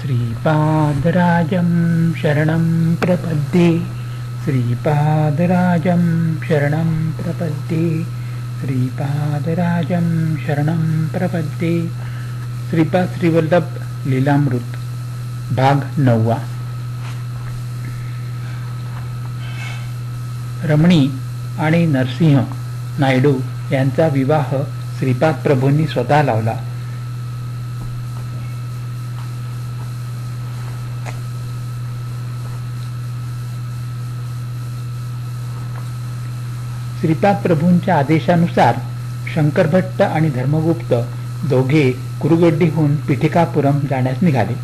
श्रीपादराजं शरणं प्रपद्ये श्रीपादराजं शरणं प्रपद्ये श्रीपादराजं शरणं प्रपद्ये. श्रीपाद श्रीवल्लभ लीलामृत भाग 9. रमणी आणि नरसिंह नायडू यांचा विवाह श्रीपाद प्रभूंनी स्वतः लावला. श्रीपाद प्रभूंच्या आदेशानुसार शंकर भट्ट आणि धर्मगुप्त दोघे कुरुगड्डीहून पिठिकापुरम जाण्यास निघाले.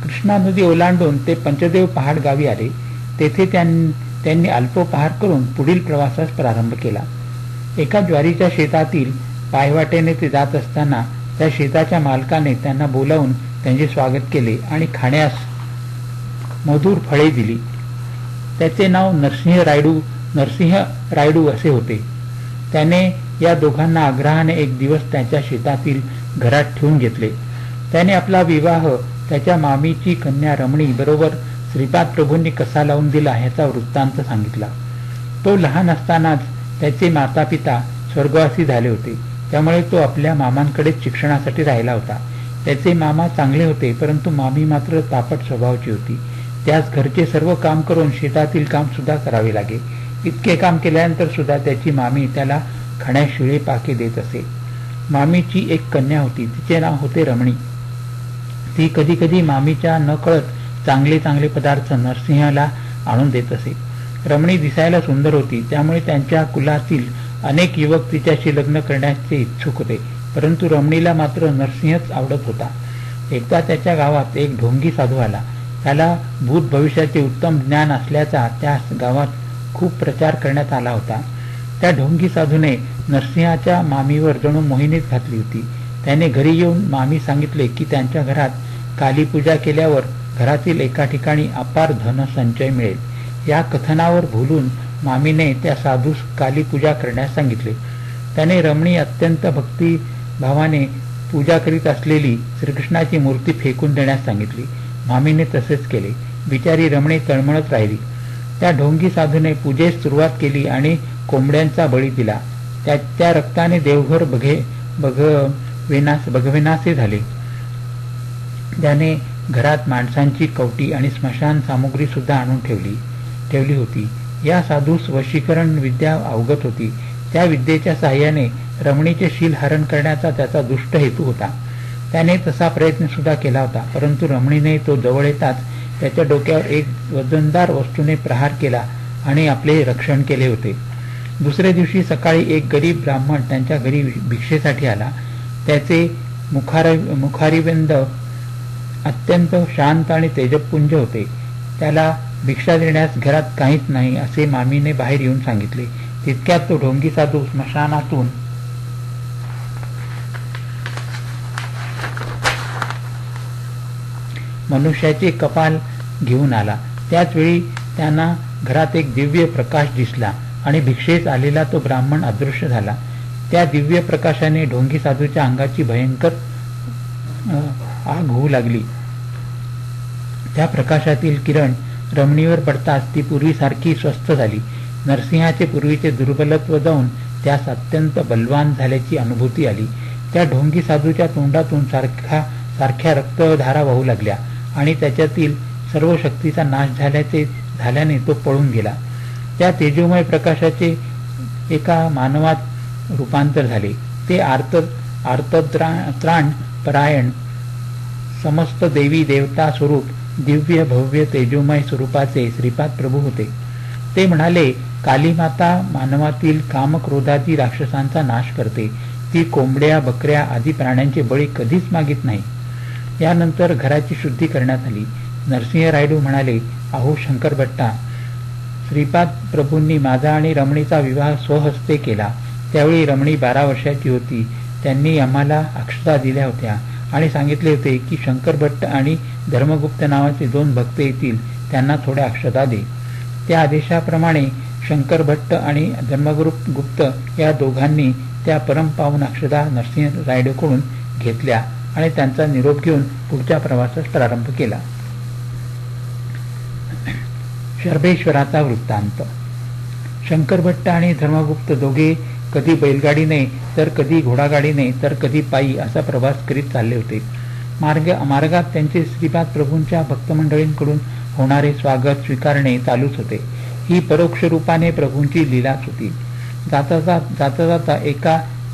कृष्णा नदी ओलांडून ते पंचदेव पहाड गावी आले. तेथे त्यांनी अल्पोपहार करून पुढील प्रवासास प्रारंभ केला. एका ज्वारीच्या शेतातील पायवाटेने ते जात असताना त्या शेताच्या मालकाने त्यांना बोलावून त्यांचे स्वागत केले आणि खाण्यास मधुर फळे दिली. त्याचे नाव नरसिंह रायडू असे होते. त्याने या दोघांना आग्रहाने एक दिवस त्याच्या शेतातील घरात ठेवून घेतले. त्याने आपला विवाह त्याच्या मामीची कन्या रमणी बरोबर श्रीपाद प्रभूंनी कसा लावून दिला ह्याचा वृत्तांत सांगितला. तो लहान असतानाच त्याचे माता पिता स्वर्गवासी झाले होते. त्यामुळे तो आपल्या मामांकडेच शिक्षणासाठी राहिला होता. त्याचे मामा चांगले होते, परंतु मामी मात्र तापट स्वभावाची होती. त्यास घरचे सर्व काम करून शेतातील काम सुद्धा करावे लागे. इतके काम केल्यानंतर सुद्धा त्याची मामी त्याला खाण्यास शिळे पाके देत असे. मामीची एक कन्या होती, तिचे नाव होते रमणी. ती कधी कधी मामीच्या न कळत चांगले चांगले पदार्थ नरसिंहाला आणून देत असे. रमणी दिसायला सुंदर होती, त्यामुळे त्यांच्या कुलातील अनेक युवक तिच्याशी लग्न करण्याचे इच्छुक होते. परंतु रमणीला मात्र नरसिंहच आवडत होता. एकदा त्याच्या गावात एक ढोंगी साधू आला. त्याला भूत भविष्याचे उत्तम ज्ञान असल्याचा त्या गावात खूप प्रचार करण्यात आला होता. त्या ढोंगी साधूने नरसिंहाच्या मामीवर जणू मोहिनीच घातली होती. त्याने घरी येऊन मामी सांगितले की त्यांच्या घरात कालीपूजा केल्यावर घरातील एका ठिकाणी अपार धनसंचय मिळेल. या कथनावर भुलून मामीने त्या साधूस कालीपूजा करण्यास सांगितले. त्याने रमणी अत्यंत भक्तिभावाने पूजा करीत असलेली श्रीकृष्णाची मूर्ती फेकून देण्यास सांगितली. मामीने तसेच केले. बिचारी रमणी तळमळत राहिली. त्या ढोंगी साधूने पूजेस सुरुवात केली आणि कोंबड्यांचा बळी दिला. त्या रक्ताने देवघर भगवेनासे झाले. त्याने घरात माणसांची कवटी आणि स्मशान सामुग्री सुद्धा आणून ठेवली होती. या साधूस वशीकरण विद्या अवगत होती. त्या विद्येच्या साहाय्याने रमणीचे शीलहरण करण्याचा त्याचा दुष्ट हेतू होता. त्याने तसा प्रयत्न सुद्धा केला होता, परंतु रमणीने तो जवळ येताच त्याच्या डोक्यावर एक वजनदार वस्तूने प्रहार केला आणि आपले रक्षण केले होते. दुसऱ्या दिवशी सकाळी एक गरीब ब्राह्मण त्यांच्या घरी भिक्षेसाठी आला. त्याचे मुखारिविंद अत्यंत शांत आणि तेजपुंज होते. त्याला भिक्षा देण्यास घरात काहीच नाही असे मामीने बाहेर येऊन सांगितले. तितक्यात तो ढोंगी साधू स्मशानातून मनुष्याचे कपाल घेऊन आला. त्याचवेळी त्यांना घरात एक दिव्य प्रकाश दिसला आणि भिक्षेस आलेला तो ब्राह्मण अदृश्य झाला. त्या दिव्य प्रकाशाने ढोंगी साधूच्या अंगाची भयंकर आग होऊ लागली. त्या प्रकाशातील किरण रमणीवर पडताच ती पूर्वीसारखी स्वस्थ झाली. नरसिंहाचे पूर्वीचे दुर्बलत्व जाऊन त्यास अत्यंत बलवान झाल्याची अनुभूती आली. त्या ढोंगी साधूच्या तोंडातून सारख्या रक्तधारा वाहू लागल्या आणि त्याच्यातील सर्व शक्तीचा नाश झाल्याने तो पळून गेला. त्या तेजोमय प्रकाशाचे एका मानवात रूपांतर झाले. ते आर्तत्राण परायण समस्त देवी देवता स्वरूप दिव्य भव्य तेजोमय स्वरूपाचे श्रीपाद प्रभू होते. ते म्हणाले, कालीमाता मानवातील कामक्रोधादी राक्षसांचा नाश करते. ती कोंबड्या बकऱ्या आदी प्राण्यांचे बळी कधीच मागित नाही. यानंतर घराची शुद्धी करण्यात आली. नरसिंह रायडू म्हणाले, अहो शंकर भट्टा, श्रीपाद प्रभूंनी माझा आणि रमणीचा विवाह स्वहस्ते केला. त्यावेळी रमणी 12 वर्षाची होती. त्यांनी आम्हाला अक्षता दिल्या होत्या आणि सांगितले होते की शंकर भट्ट आणि धर्मगुप्त नावाचे 2 भक्त येतील, त्यांना थोड्या अक्षता दे. त्या आदेशाप्रमाणे शंकर भट्ट आणि धर्मगुप्त या दोघांनी त्या परमपावन अक्षता नरसिंह रायडूकडून घेतल्या आणि त्यांचा निरोप घेऊन पुढच्या प्रवासास प्रारंभ केला. शरभेश्वराचा वृत्तांत. शंकर भट्ट आणि धर्मगुप्त दोघे कधी बैलगाडीने तर कधी घोडागाडीने तर कधी पायी असा प्रवास करीत चालले होते. मार्गात त्यांचे श्रीपाद प्रभूंच्या भक्तमंडळींकडून होणारे स्वागत स्वीकारणे चालूच होते. ही परोक्ष रूपाने प्रभूंची लीलाच होती. जाता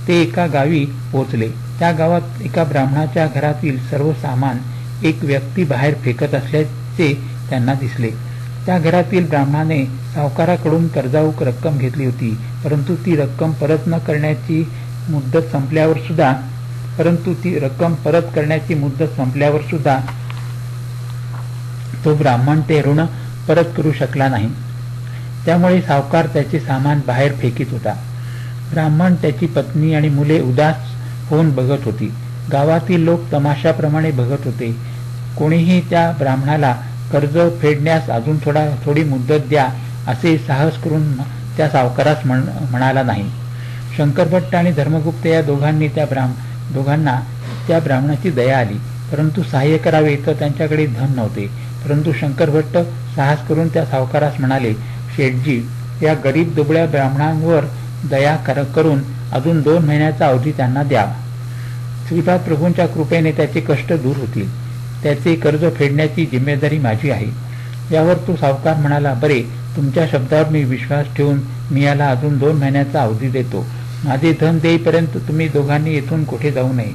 एका गावी पोचले. त्या गावात एका ब्राह्मणाच्या घरातील सर्व सामान एक व्यक्ती बाहेर फेकत असल्याचे त्यांना दिसले. त्या घरातील ब्राह्मणाने सावकाराकडून कर्जाऊक रक्कम घेतली होती, परंतु ती रक्कम परत करण्याची मुदत संपल्यावर सुद्धा तो ब्राह्मण ते ऋण परत करू शकला नाही. त्यामुळे सावकार त्याचे सामान बाहेर फेकीत होता. ब्राह्मण, त्याची पत्नी आणि मुले उदास होऊन बघत होती. गावातील लोक तमाशाप्रमाणे बघत होते. कोणीही त्या ब्राह्मणाला कर्ज फेडण्यास अजून थोडी मुदत द्या असे साहस करून त्या सावकारास म्हणाला नाही. शंकर भट्ट आणि धर्मगुप्त या दोघांना त्या ब्राह्मणाची दया आली, परंतु सहाय्य करावे तर त्यांच्याकडे धन नव्हते. परंतु शंकर भट्ट साहस करून त्या सावकारास म्हणाले, शेठजी, या गरीब दुबळ्या ब्राह्मणांवर दया करून अजून 2 महिन्याचा अवधी त्यांना द्या. श्रीपाद प्रभूंच्या कृपेने त्याचे कष्ट दूर होतील. त्याचे कर्ज फेडण्याची जिम्मेदारी माझी आहे. यावर तो सावकार म्हणाला, बरे, तुमच्या शब्दावर मी विश्वास ठेवून मी याला अजून 2 महिन्याचा अवधी देतो. माझे धन देईपर्यंत तुम्ही दोघांनी येथून कुठे जाऊ नये.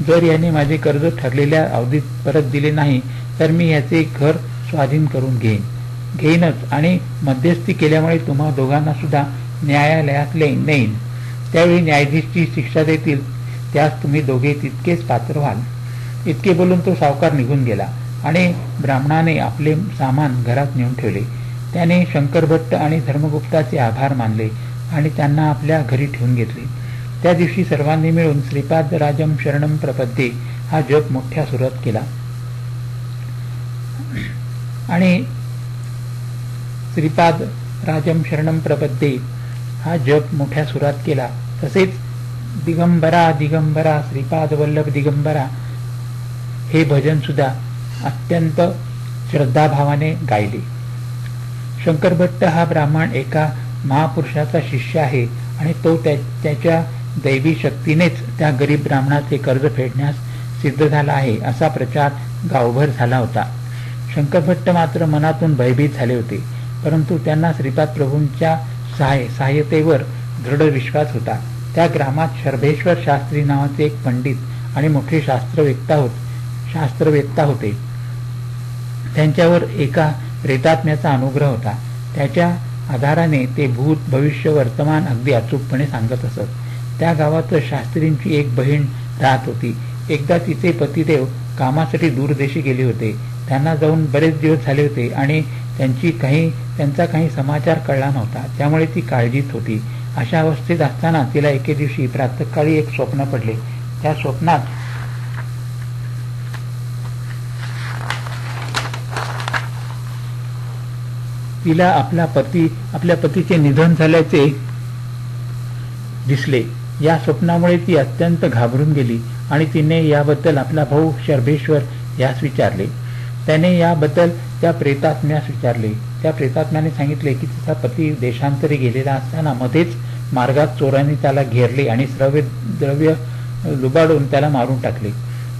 जर याने माझे कर्ज ठरलेल्या अवधीत परत दिले नाही तर मी याचे घर स्वाधीन करून घेईनच आणि मध्यस्थी केल्यामुळे तुम्हा दोघांना सुद्धा न्यायालयात नेईन. त्यावेळी न्यायाधीश जी शिक्षा देतील त्यास तुम्ही दोघे तितकेच पात्र व्हाल. इतके बोलून तो सावकार निघून गेला आणि ब्राह्मणाने आपले सामान घरात नेऊन ठेवले. त्याने शंकर भट्ट आणि धर्मगुप्ताचे आभार मानले आणि त्यांना आपल्या घरी ठेवून घेतले. त्या दिवशी सर्वांनी मिळून श्रीपाद राजम शरणम प्रपद्ये हा जप मोठ्या सुरात केला आणि श्रीपाद राजम शरणम प्रपद्ये हा जप मोठ्या सुरात केला. तसेच दिगंबरा दिगंबरा श्रीपाद वल्लभ दिगंबरा हे भजन सुद्धा अत्यंत श्रद्धाभावाने गायले. शंकर भट्ट हा ब्राह्मण एका महापुरुषाचा शिष्य आहे आणि तो त्याच्या दैवी शक्तीनेच त्या गरीब ब्राह्मणाचे कर्ज फेडण्यास सिद्ध झाला आहे असा प्रचार गावभर झाला होता. शंकर भट्ट मात्र मनातून भयभीत झाले होते, परंतु त्यांना श्रीपाद प्रभूंच्या सहाय्यतेवर दृढ विश्वास होता. त्या ग्रामात शरभेश्वर शास्त्री नावाचे एक पंडित आणि मोठे शास्त्रवेत्ता होते. त्यांच्यावर एका प्रेतात्म्याचा अनुग्रह होता. त्याच्या आधाराने ते भूत भविष्य वर्तमान अगदी अचूकपणे सांगत असत. त्या गावात शास्त्रींची एक बहीण राहत होती. एकदा तिचे पतिदेव कामासाठी दूरदेशी गेले होते. त्यांना जाऊन बरेच दिवस झाले होते आणि त्यांचा काही समाचार कळला नव्हता. त्यामुळे ती काळजीत होती. अशा अवस्थेत असताना तिला एके दिवशी प्रातःकाळी एक स्वप्न पडले. त्या स्वप्नात तिला आपल्या पतीचे निधन झाल्याचे दिसले. या स्वप्नामुळे ती अत्यंत घाबरून गेली आणि तिने याबद्दल आपला भाऊ शरभेश्वर यास विचारले. त्याने याबद्दल त्या प्रेतात्म्यास विचारले. त्या प्रेतात्म्याने सांगितले की तिचा पती देशांतरी गेलेला असताना मध्येच मार्गात चोरांनी त्याला घेरले आणि द्रव्य लुबाडून त्याला मारून टाकले.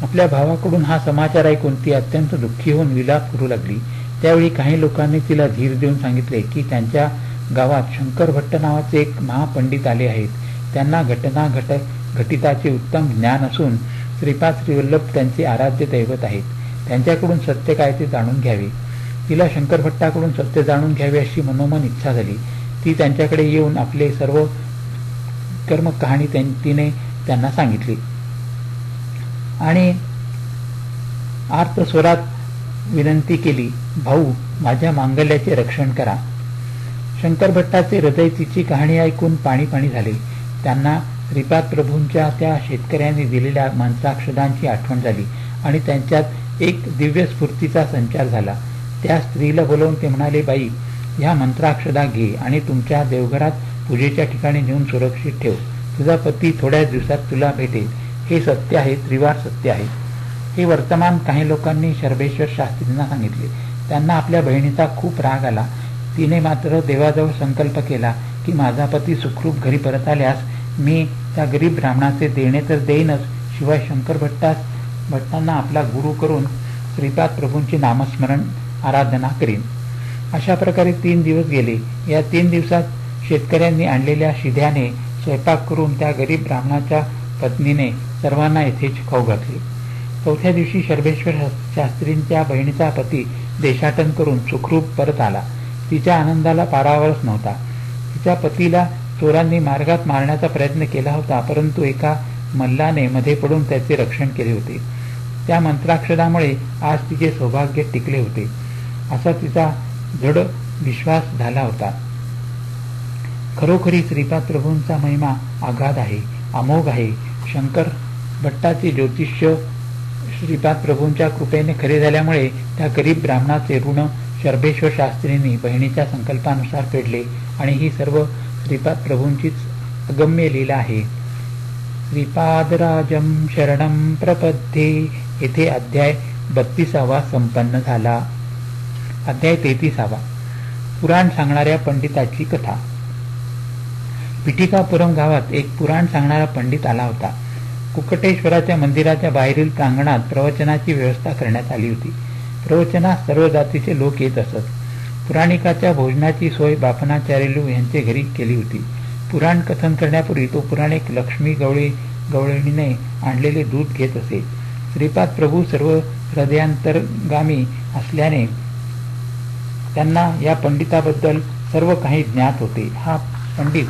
आपल्या भावाकडून हा समाचार ऐकून ती अत्यंत दुःखी होऊन विलाप करू लागली. त्यावेळी काही लोकांनी तिला धीर देऊन सांगितले की त्यांच्या गावात शंकर भट्ट नावाचे एक महापंडित आले आहेत. त्यांना घटिताचे उत्तम ज्ञान असून श्रीपाद श्रीवल्लभ त्यांचे आराध्य दैवत आहेत. त्यांच्याकडून सत्य काय ते जाणून घ्यावे. तिला शंकर भट्टाकडून सत्य जाणून घ्यावे अशी मनोमन इच्छा झाली. ती त्यांच्याकडे येऊन आपले सर्व कर्म कहाणी तिने त्यांना सांगितली आणि आर्त स्वरात विनंती केली, भाऊ, माझ्या मांगल्याचे रक्षण करा. शंकर भट्टाचे हृदय तिची कहाणी ऐकून पाणी पाणी झाले. त्यांना श्रीपाद प्रभूंच्या त्या शेतकऱ्यांनी दिलेल्या मंत्राक्षदांची आठवण झाली आणि त्यांच्यात एक दिव्य स्फूर्तीचा संचार झाला. त्या स्त्रीला बोलवून ते म्हणाले, बाई, ह्या मंत्राक्षदा घे आणि तुमच्या देवघरात पूजेच्या ठिकाणी नेऊन सुरक्षित ठेव. तुझा पती थोड्याच दिवसात तुला भेटेल. हे सत्य आहे, त्रिवार सत्य आहे. हे वर्तमान काही लोकांनी शर्भेश्वर शास्त्रींना सांगितले. त्यांना आपल्या बहिणीचा खूप राग आला. तिने मात्र देवाजवळ संकल्प केला की माझा पती सुखरूप घरी परत आल्यास मी त्या गरीब ब्राह्मणाचे देणे तर देईनच, शिवाय शंकर भट्टांना आपला गुरु करून श्रीपाद प्रभूंची नामस्मरण आराधना करीन. अशा प्रकारे 3 दिवस गेले. या 3 दिवसात शेतकऱ्यांनी आणलेल्या शिध्याने स्वयंपाक करून त्या गरीब ब्राह्मणाच्या पत्नीने सर्वांना यथेच खाऊ घातले. 4थ्या दिवशी शर्भेश्वर शास्त्रींच्या बहिणीचा पती देशाटन करून सुखरूप परत आला. तिच्या आनंदाला पारावरच नव्हता. तिच्या पतीला चोरांनी मार्गात मारण्याचा प्रयत्न केला होता, परंतु एका मल्लाने मध्ये पडून त्याचे रक्षण केले होते. त्या मंत्राक्षरामुळे आज तिचे सौभाग्य टिकले होते असा तिचा दृढ विश्वास झाला होता. खरोखरी श्रीपाद प्रभूंचा महिमा आगाध आहे, अमोघ आहे. शंकर भट्टाचे ज्योतिष्य श्रीपाद प्रभूंच्या कृपेने खरे झाल्यामुळे त्या गरीब ब्राह्मणाचे ऋण शर्भेश्वर शास्त्रींनी बहिणीच्या संकल्पानुसार फेडले आणि ही सर्व श्रीपाद प्रभूंचीच अगम्य लीला आहे. श्रीपादराजम शरणम प्रपद्ये येथे अध्याय 32 संपन्न झाला. अध्याय 33. पुराण सांगणाऱ्या पंडिताची कथा. पिठिकापुरम गावात एक पुराण सांगणारा पंडित आला होता. कुक्कटेश्वराच्या मंदिराच्या बाहेरील प्रांगणात प्रवचनाची व्यवस्था करण्यात आली होती. प्रवचनास सर्व जातीचे लोक येत असत. पुराणिकाच्या भोजनाची सोय बापनाचार्यलू यांचे घरी केली होती. पुराण कथन करण्यापूर्वी तो पुराणिक लक्ष्मी गवळणीने आणलेले दूध घेत असे. श्रीपाद प्रभू सर्व हृदयांतरगामी असल्याने त्यांना या पंडिताबद्दल सर्व काही ज्ञात होते. हा पंडित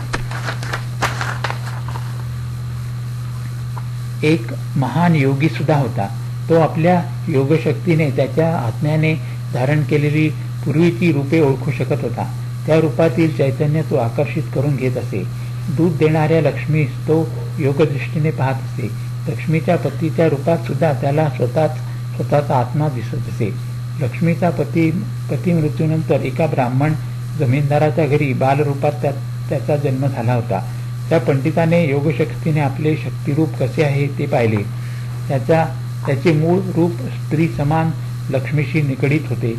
एक महान योगी सुद्धा होता. तो आपल्या योगशक्तीने त्याच्या आत्म्याने धारण केलेली पूर्वीची रूपे ओळखू शकत होता. त्या रूपातील चैतन्य तो आकर्षित करून घेत असे. दूध देणाऱ्या लक्ष्मीस तो योगदृष्टीने पाहत असे. लक्ष्मीच्या पतीच्या रूपात सुद्धा त्याला स्वतःचा आत्मा दिसत असे. लक्ष्मीचा पती मृत्यूनंतर एका ब्राह्मण जमीनदाराच्या घरी बालरूपात त्याचा जन्म झाला होता. त्या पंडिताने योगशक्तीने आपले शक्तिरूप कसे आहे ते पाहिले. त्याचे मूळ रूप स्त्री समान लक्ष्मीशी निगडीत होते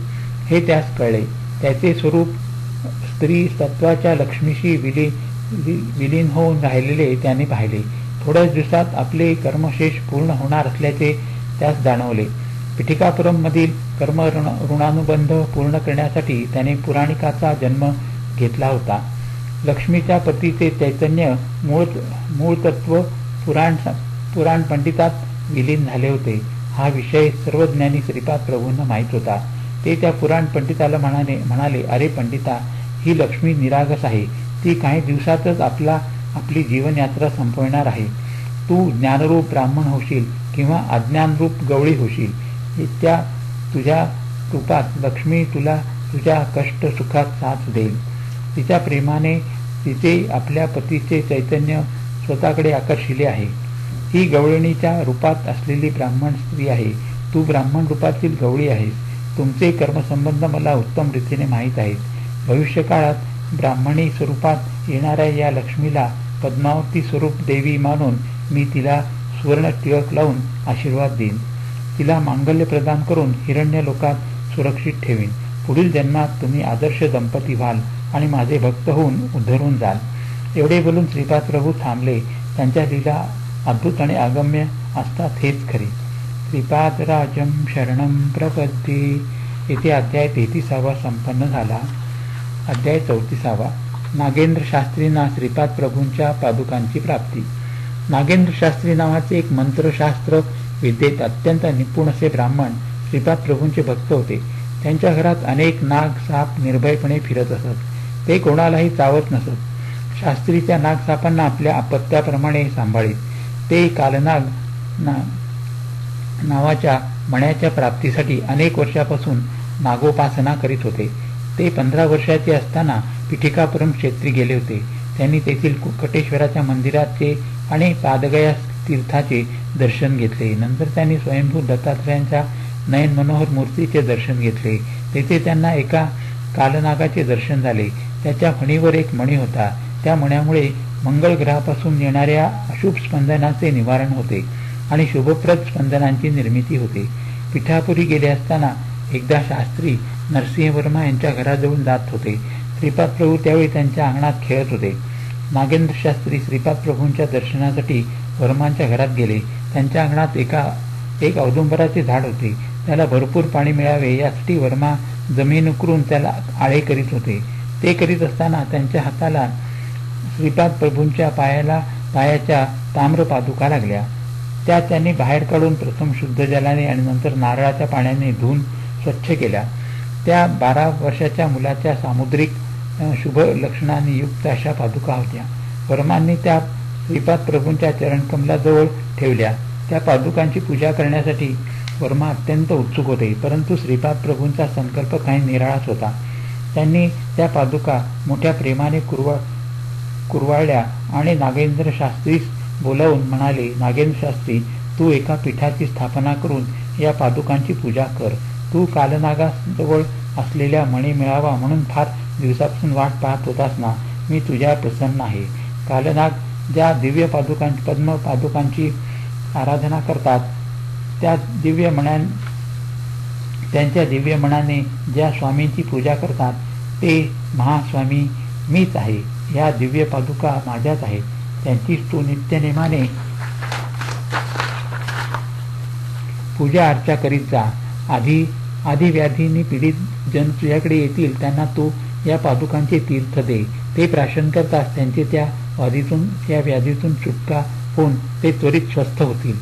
हे त्यास कळले. त्याचे स्वरूप स्त्री तत्वाच्या लक्ष्मीशी विलीन होऊन राहिलेले त्याने पाहिले. थोड्याच दिवसात आपले कर्मशेष पूर्ण होणार असल्याचे त्यास जाणवले. पिठिकापुरम मधील कर्म ऋणानुबंध पूर्ण करण्यासाठी त्याने पुराणिकाचा जन्म घेतला होता. लक्ष्मीच्या पतीचे चैतन्य मूळ तत्व पुराण पंडितात विलीन झाले होते. हा विषय सर्वज्ञानी श्रीपाद प्रभूंना माहीत होता. ते त्या पुराण पंडिताला म्हणाले, अरे पंडिता, ही लक्ष्मी निरागस आहे. ती काही दिवसातच आपली जीवनयात्रा संपवणार आहे. तू ज्ञानरूप ब्राह्मण होशील किंवा अज्ञानरूप गवळी होशील. त्या तुझ्या रूपात लक्ष्मी तुला तुझ्या कष्ट सुखात साथ देईल. तिच्या प्रेमाने तिचे आपल्या पतीचे चैतन्य स्वतःकडे आकर्षिले आहे. ही गवळणीच्या रूपात असलेली ब्राह्मण स्त्री आहे. तू ब्राह्मण रूपातील गवळी आहेस. तुमचे कर्मसंबंध मला उत्तम रीतीने माहीत आहेत. भविष्यकाळात ब्राह्मणी स्वरूपात येणाऱ्या या लक्ष्मीला पद्मावती स्वरूप देवी मानून मी तिला सुवर्ण टिळक लावून आशीर्वाद देईन. तिला मांगल्य प्रदान करून हिरण्य लोकात सुरक्षित ठेवीन. पुढील जन्मात तुम्ही आदर्श दंपती व्हाल आणि माझे भक्त होऊन उद्धरून जाल. एवढे बोलून श्रीपाद प्रभू थांबले. त्यांच्या लीला अद्भुत आणि अगम्य असतात हेच खरे. श्रीपादराजम शरणम प्रपद्ये येथे अध्याय 33 संपन्न झाला. अध्याय 34. नागेंद्र शास्त्रींना श्रीपाद प्रभूंच्या पादुकांची प्राप्ती. नागेंद्र शास्त्री नावाचे एक मंत्रशास्त्र विद्येत अत्यंत निपुण असे ब्राह्मण श्रीपाद प्रभूंचे भक्त होते. त्यांच्या घरात अनेक नाग साप निर्भयपणे फिरत असत. ते कोणालाही चावत नसत. शास्त्रीच्या नागसापांना आपल्या अपत्याप्रमाणे सांभाळीत. ते कालनाग नावाच्या मण्याच्या प्राप्तीसाठी अनेक वर्षापासून नागोपासना करीत होते. ते 15 वर्षाचे असताना पिठिकापुरम क्षेत्री गेले होते. त्यांनी तेथील कुक्कटेश्वराच्या मंदिराचे आणि पादगया तीर्थाचे दर्शन घेतले. नंतर त्यांनी स्वयंभू दत्तात्रयांच्या नयन मनोहर मूर्तीचे दर्शन घेतले. तेथे त्यांना एका कालनागाचे दर्शन झाले. त्याच्या फणीवर एक मणी होता. त्या मण्यामुळे मंगळ ग्रहापासून येणाऱ्या अशुभ स्पंदनाचे निवारण होते. आणि शुभप्रद स्पंदनांची निर्मिती होते. पिठापुरी गेले असताना एकदा शास्त्री नरसिंहवर्मा यांच्या घराजवळून जात होते. श्रीपाद प्रभू त्यावेळी त्यांच्या अंगणात खेळत होते. नागेंद्र शास्त्री श्रीपाद प्रभूंच्या दर्शनासाठी वर्मांच्या घरात गेले. त्यांच्या अंगणात एक औदुंबराचे झाड होते. त्याला भरपूर पाणी मिळावे यासाठी वर्मा जमीन उकरून त्याला आळे करीत होते. ते करीत असताना त्यांच्या हाताला श्रीपाद प्रभूंच्या पायाच्या ताम्र पादुका लागल्या. त्या त्यांनी बाहेर काढून प्रथम शुद्ध जलाने आणि नंतर नारळाच्या पाण्याने धुवून स्वच्छ केल्या. त्या 12 वर्षाच्या मुलाच्या सामुद्रिक शुभ लक्षणांनी युक्त अशा पादुका होत्या. वर्मांनी त्या श्रीपाद प्रभूंच्या चरणकमलाजवळ ठेवल्या. त्या पादुकांची पूजा करण्यासाठी वर्मा अत्यंत उत्सुक होते, परंतु श्रीपाद प्रभूंचा संकल्प काही निराळाच होता. त्यांनी त्या पादुका मोठ्या प्रेमाने कुरवाळल्या आणि नागेंद्र शास्त्रीस बोलावून म्हणाले, नागेंद्र शास्त्री, तू एका पीठाची स्थापना करून या पादुकांची पूजा कर. तू कालनागाजवळ असलेल्या मणी मिळावा म्हणून फार दिवसापासून वाट पाहत होतास ना. मी तुझ्या प्रसन्न आहे. कालनाग ज्या दिव्य पद्म पादुकांची आराधना करतात त्यांच्या दिव्य मनाने ज्या स्वामींची पूजा करतात ते महास्वामी मीच आहे. या दिव्य पादुका माझ्याच आहेत. त्यांचीच तू नित्यनेमाने पूजा अर्चा करीत जा. आधी व्याधींनी पीडित जन तुझ्याकडे येतील, त्यांना तू या पादुकांचे तीर्थ दे. ते प्राशन करताच त्यांचे त्या व्याधीतून सुटका होऊन ते त्वरित स्वस्थ होतील.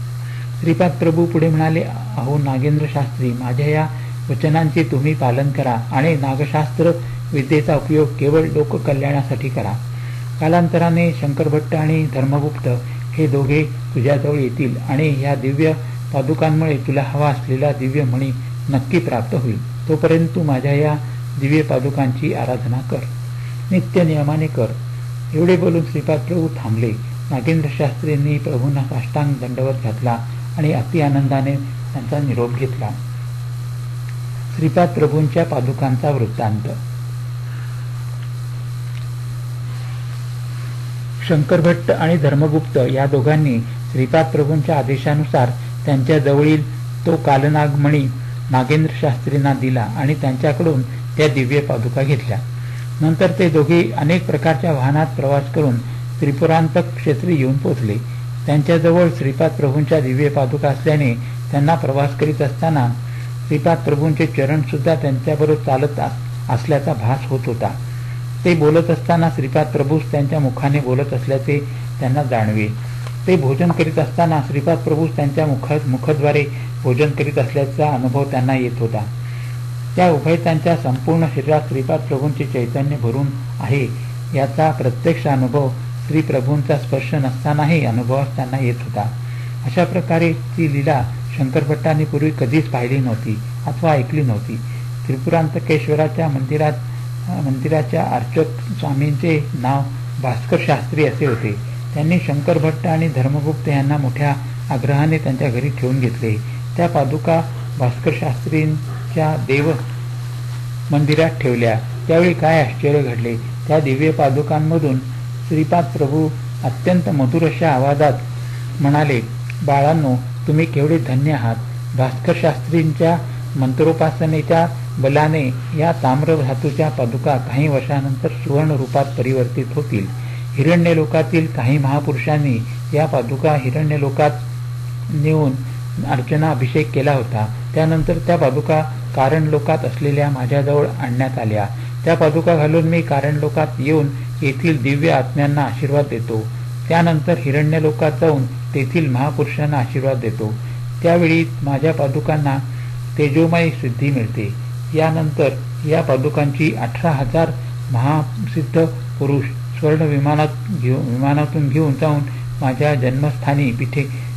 श्रीपाद प्रभू पुढे म्हणाले, अहो नागेंद्र शास्त्री, माझ्या या वचनांचे तुम्ही पालन करा आणि नागशास्त्र विद्येचा उपयोग केवळ लोककल्याणासाठी करा. कालांतराने शंकरभट्ट आणि धर्मगुप्त हे दोघे तुझ्याजवळ येतील आणि या दिव्य पादुकांमुळे तुला हवा असलेला दिव्य मणी नक्की प्राप्त होईल. तोपर्यंत तू माझ्या या दिव्य पादुकांची आराधना कर, नित्य नियमाने कर. एवढे बोलून श्रीपाद प्रभू थांबले. नागेंद्र शास्त्रींनी प्रभूंना साष्टांग दंडवत घातला आणि अति आनंदाने त्यांचा निरोप घेतला. श्रीपाद प्रभूंच्या पादुकांचा वृत्तांत. शंकरभट्ट आणि धर्मगुप्त या दोघांनी श्रीपाद प्रभूंच्या आदेशानुसार त्यांच्या जवळील तो कालनागमणी नागेंद्र शास्त्रींना दिला आणि त्यांच्याकडून त्या दिव्य पादुका घेतल्या. नंतर ते दोघे अनेक प्रकारच्या वाहनात प्रवास करून त्रिपुरांतक क्षेत्री येऊन पोचले. त्यांच्याजवळ श्रीपाद प्रभूंच्या दिव्य पादुका असल्याने त्यांना प्रवास करीत असताना श्रीपाद प्रभूंचे चरण सुद्धा त्यांच्याबरोबर चालत असल्याचा भास होत होता. ते बोलत असताना श्रीपाद प्रभूच त्यांच्या मुखाने बोलत असल्याचे त्यांना जाणवे. ते भोजन करीत असताना श्रीपाद प्रभूच त्यांच्या मुखद्वारे भोजन करीत असल्याचा अनुभव त्यांना येत होता. त्या उभयतांच्या संपूर्ण शरीरात श्रीपाद प्रभूंचे चैतन्य भरून आहे याचा प्रत्यक्ष अनुभव श्री प्रभूंचा स्पर्श नसतानाही अनुभवास त्यांना येत होता. अशा प्रकारेची लीला शंकरभट्टांनी पूर्वी कधीच पाहिली नव्हती अथवा ऐकली नव्हती. त्रिपुरांतकेश्वराच्या मंदिराच्या अर्चक स्वामींचे नाव भास्कर शास्त्री असे होते. त्यांनी शंकरभट्ट आणि धर्मगुप्त यांना मोठ्या आग्रहाने त्यांच्या घरी ठेवून घेतले. त्या पादुका भास्कर शास्त्रींच्या देव मंदिरात ठेवल्या. त्यावेळी काय आश्चर्य घडले. त्या दिव्य पादुकांमधून श्रीपाद प्रभू अत्यंत मधुर अशा आवाजात म्हणाले, बाळांनो, तुम्ही केवढे धन्य आहात. भास्कर शास्त्रींच्या मंत्रोपासनेच्या बलाने या ताम्र धातूच्या पादुका काही वर्षानंतर सुवर्ण रूपात परिवर्तित होतील. हिरण्यलोकातील काही महापुरुषांनी या पादुका हिरण्यलोकात नेऊन अर्चना अभिषेक केला होता. त्यानंतर त्या पादुका कारणलोकात असलेल्या माझ्याजवळ आणण्यात आल्या. त्या पादुका घालून मी कारणलोकात येऊन येथील दिव्य आत्म्यांना आशीर्वाद देतो. त्यानंतर हिरण्यलोकात जाऊन तेथील महापुरुषांना आशीर्वाद देतो. त्यावेळी माझ्या पादुकांना तेजोमय सिद्धी मिळते. यानंतर या पादुकांची 18,000 महासिद्ध पुरुष स्वर्ण विमानातून घेऊन जाऊन माझ्या जन्मस्थानी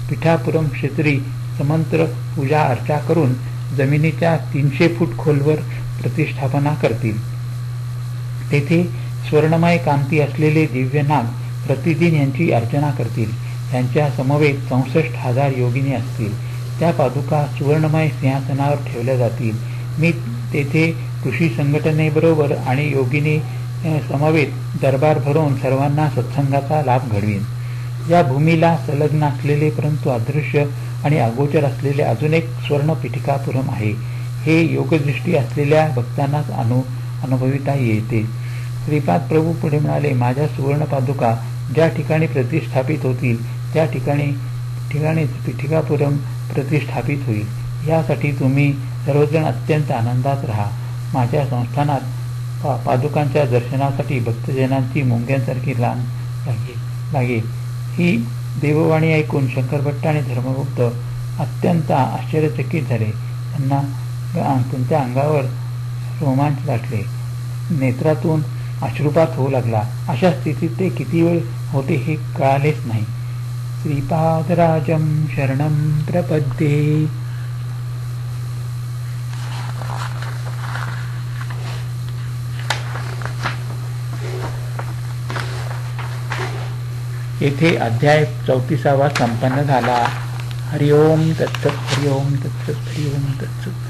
पिठापुरम क्षेत्री समंत्र पूजा अर्चा करून जमिनीच्या 300 फूट खोलवर प्रतिष्ठापना करतील. तेथे स्वर्णमय कांती असलेले दिव्य नाग प्रतिदिन यांची अर्चना करतील. त्यांच्या समवेत 64,000 योगिनी असतील. त्या पादुका सुवर्णमय सिंहासनावर ठेवल्या जातील. मी तेथे ऋषी संघटनेबरोबर आणि योगिनी समवेत दरबार भरवून सर्वांना सत्संगाचा लाभ घडवीन. या भूमीला संलग्न असलेले परंतु अदृश्य आणि अगोचर असलेले अजून एक स्वर्ण पिठिकापुरम आहे. हे योगदृष्टी असलेल्या भक्तांनाच अनुभविता येते. श्रीपाद प्रभू पुढे म्हणाले, माझ्या सुवर्ण पादुका ज्या ठिकाणी प्रतिष्ठापित होतील त्या ठिकाणीच पिठिकापुरम प्रतिष्ठापित होईल. यासाठी तुम्ही सर्वजण अत्यंत आनंदात राहा. माझ्या संस्थानात पादुकांच्या दर्शनासाठी भक्तजनांची मुंग्यांसारखी रांग लागे. ही देववाणी ऐकून शंकरभट्ट आणि धर्मगुप्त अत्यंत आश्चर्यचकित झाले. त्यांच्या अंगावर रोमांच दाटले, नेत्रातून अश्रुपात होऊ लागला. अशा स्थितीत ते किती वेळ होते हे कळालेच नाही. श्रीपादराजं शरणं प्रपद्ये. येथे अध्याय 34 संपन्न झाला. हरिओम तत्सत. हरिओम तत्सत. हरिओम तत्सत.